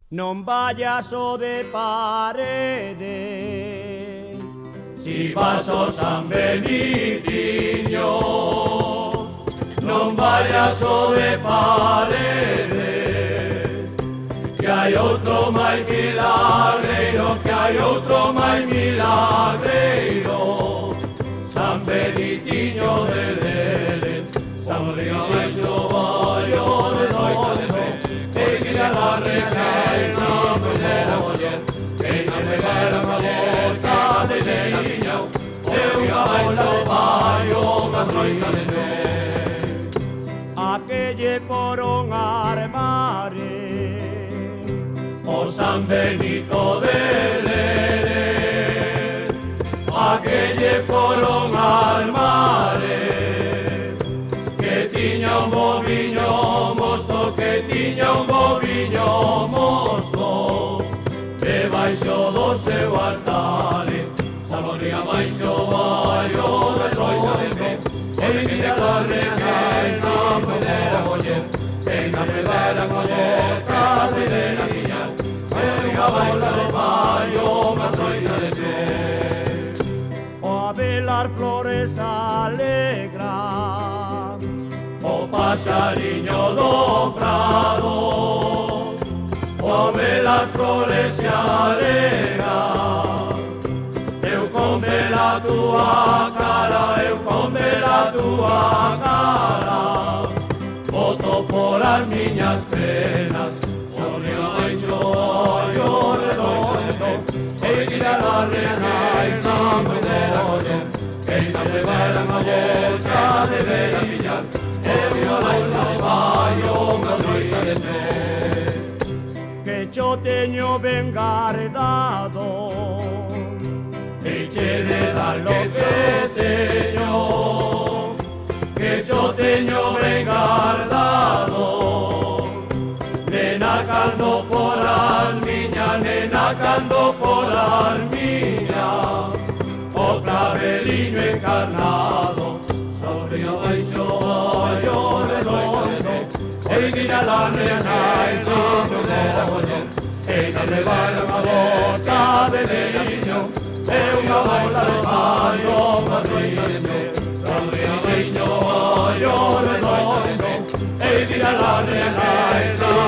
non vayas o de parede. Si vas o San Benitiño, non vayas o de parede, que hai outro máis milagreiro, que hai outro máis milagreiro. San Benitiño de Lele, San Benitiño baixo baio de noite de fe, que quería la recaída, puidera muller, que non me dera muller, que de niño, eu ia baixo baio da noite de fe. Aquelle foron armare O San Benito de Lele, aquelle foron armare, que tiña un boviño mosto, que tiña un boviño mosto, debaixo do seu altare, saboría baixo baio de troita de fe, e viña carne que non puidera coller, que non puidera coller, que non puidera guiñar, e viña baixo baio de troita de fe. o a velas flores alegra. O pasariño do prado, o velas flores se alegra. Eu con ver a tua cara, eu con ver a tua cara, boto por as miñas penas, sobre o baixo ollo redondo de sol, e tira la reina e non puidera coller, que non puidera coller, que non puidera pillar, e viva baixo baio unha noite de fe. Que yo teño ben guardado, E che de dar lo que teño, que yo teño ben guardado. Nena cando foras miña, nena cando foras miña, o claveliño encarnado, sobre o baixo baio de noite, e viña la reina e non puidera coller, e non me vai a boca de niño, e unha bolsa de baio unha troita de fe, sobre o baixo baio de noite, e viña la reina e non